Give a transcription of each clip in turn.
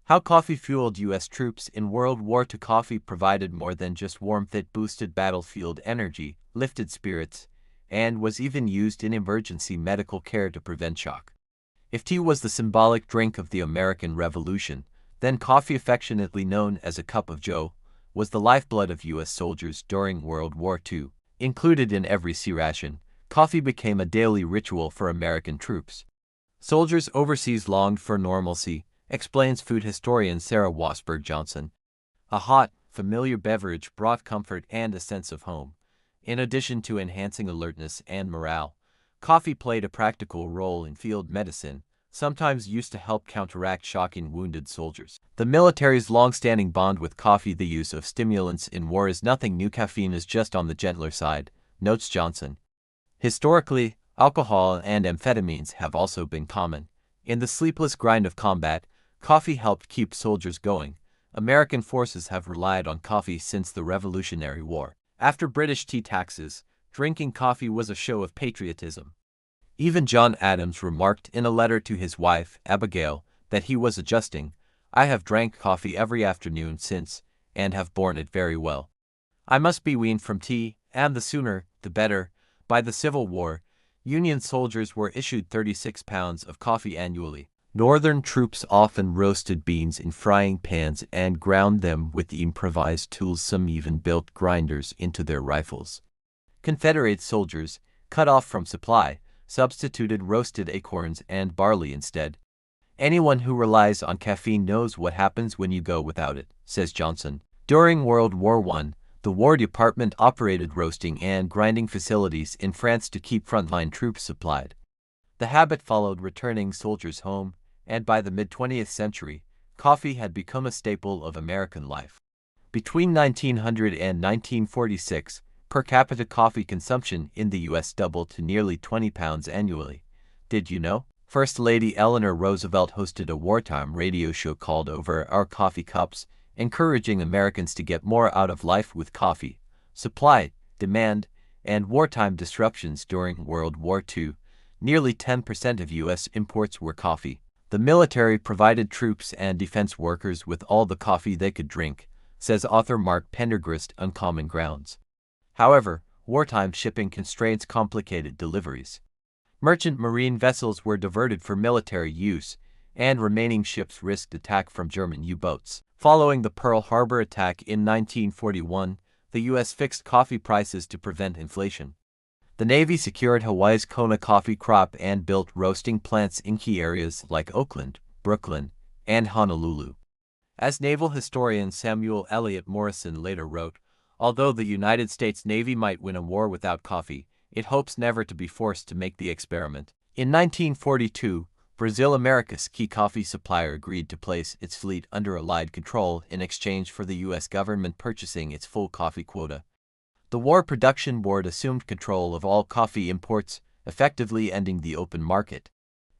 How coffee fueled U.S. troops in World War II. Coffee provided more than just warmth. It boosted battlefield energy, lifted spirits, and was even used in emergency medical care to prevent shock. If tea was the symbolic drink of the American Revolution, then coffee, affectionately known as a cup of joe, was the lifeblood of U.S. soldiers during World War II. Included in every sea ration, coffee became a daily ritual for American troops. Soldiers overseas longed for normalcy, explains food historian Sarah Wasberg Johnson. A hot, familiar beverage brought comfort and a sense of home. In addition to enhancing alertness and morale, coffee played a practical role in field medicine, sometimes used to help counteract shocking wounded soldiers. The military's long-standing bond with coffee. The use of stimulants in war is nothing new. Caffeine is just on the gentler side, notes Johnson. Historically, alcohol and amphetamines have also been common. In the sleepless grind of combat, coffee helped keep soldiers going. American forces have relied on coffee since the Revolutionary War. After British tea taxes, drinking coffee was a show of patriotism. Even John Adams remarked in a letter to his wife, Abigail, that he was adjusting. "I have drank coffee every afternoon since, and have borne it very well. I must be weaned from tea, and the sooner, the better." By the Civil War, Union soldiers were issued 36 pounds of coffee annually. Northern troops often roasted beans in frying pans and ground them with improvised tools. Some even built grinders into their rifles. Confederate soldiers, cut off from supply, substituted roasted acorns and barley instead. "Anyone who relies on caffeine knows what happens when you go without it," says Johnson. During World War I, the War Department operated roasting and grinding facilities in France to keep frontline troops supplied. The habit followed returning soldiers home, and by the mid-20th century, coffee had become a staple of American life. Between 1900 and 1946, per capita coffee consumption in the U.S. doubled to nearly 20 pounds annually. Did you know? First Lady Eleanor Roosevelt hosted a wartime radio show called Over Our Coffee Cups, encouraging Americans to get more out of life with coffee. Supply, demand, and wartime disruptions. During World War II, nearly 10% of U.S. imports were coffee. The military provided troops and defense workers with all the coffee they could drink, says author Mark Pendergrast. Uncommon Grounds. However, wartime shipping constraints complicated deliveries. Merchant marine vessels were diverted for military use, and remaining ships risked attack from German U-boats. Following the Pearl Harbor attack in 1941, the U.S. fixed coffee prices to prevent inflation. The Navy secured Hawaii's Kona coffee crop and built roasting plants in key areas like Oakland, Brooklyn, and Honolulu. As naval historian Samuel Eliot Morrison later wrote, "Although the United States Navy might win a war without coffee, it hopes never to be forced to make the experiment." In 1942, Brazil, America's key coffee supplier, agreed to place its fleet under Allied control in exchange for the U.S. government purchasing its full coffee quota. The War Production Board assumed control of all coffee imports, effectively ending the open market.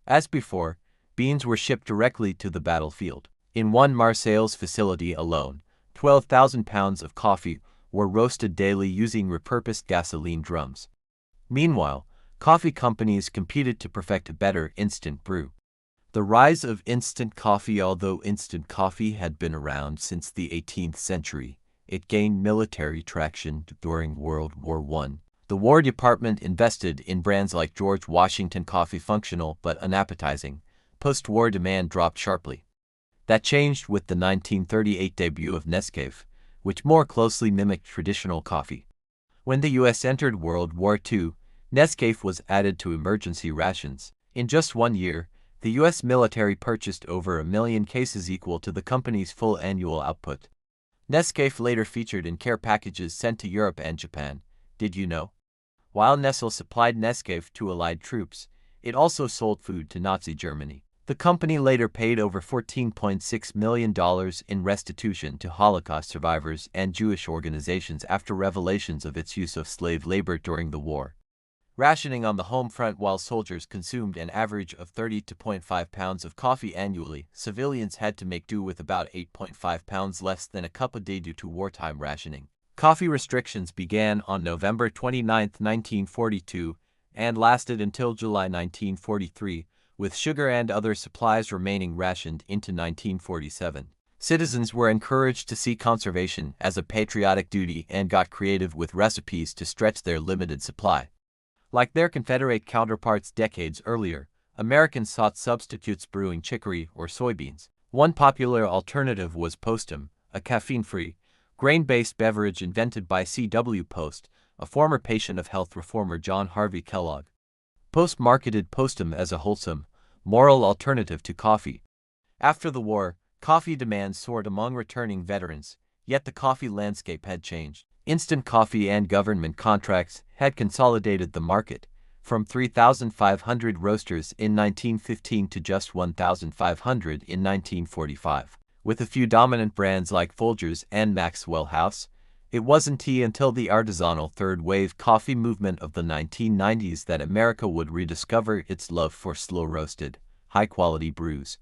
As before, beans were shipped directly to the battlefield. In one Marseilles facility alone, 12,000 pounds of coffee were roasted daily using repurposed gasoline drums. Meanwhile, coffee companies competed to perfect a better instant brew. The rise of instant coffee. Although instant coffee had been around since the 18th century, it gained military traction during World War I. The War Department invested in brands like George Washington coffee, functional but unappetizing. Post-war demand dropped sharply. That changed with the 1938 debut of Nescafé, which more closely mimicked traditional coffee. When the U.S. entered World War II, Nescafé was added to emergency rations. In just 1 year, the U.S. military purchased over 1 million cases, equal to the company's full annual output. Nescafé later featured in care packages sent to Europe and Japan. Did you know? While Nestle supplied Nescafé to Allied troops, it also sold food to Nazi Germany. The company later paid over $14.6 million in restitution to Holocaust survivors and Jewish organizations after revelations of its use of slave labor during the war. Rationing on the home front. While soldiers consumed an average of 30.5 pounds of coffee annually, civilians had to make do with about 8.5 pounds less than a cup a day due to wartime rationing. Coffee restrictions began on November 29, 1942, and lasted until July 1943, with sugar and other supplies remaining rationed into 1947. Citizens were encouraged to see conservation as a patriotic duty and got creative with recipes to stretch their limited supply. Like their Confederate counterparts decades earlier, Americans sought substitutes brewing chicory or soybeans. One popular alternative was Postum, a caffeine-free, grain-based beverage invented by C.W. Post, a former patient of health reformer John Harvey Kellogg. Post marketed Postum as a wholesome, moral alternative to coffee. After the war, coffee demand soared among returning veterans, yet the coffee landscape had changed. Instant coffee and government contracts had consolidated the market, from 3,500 roasters in 1915 to just 1,500 in 1945. With a few dominant brands like Folgers and Maxwell House, it wasn't until the artisanal third-wave coffee movement of the 1990s that America would rediscover its love for slow-roasted, high-quality brews.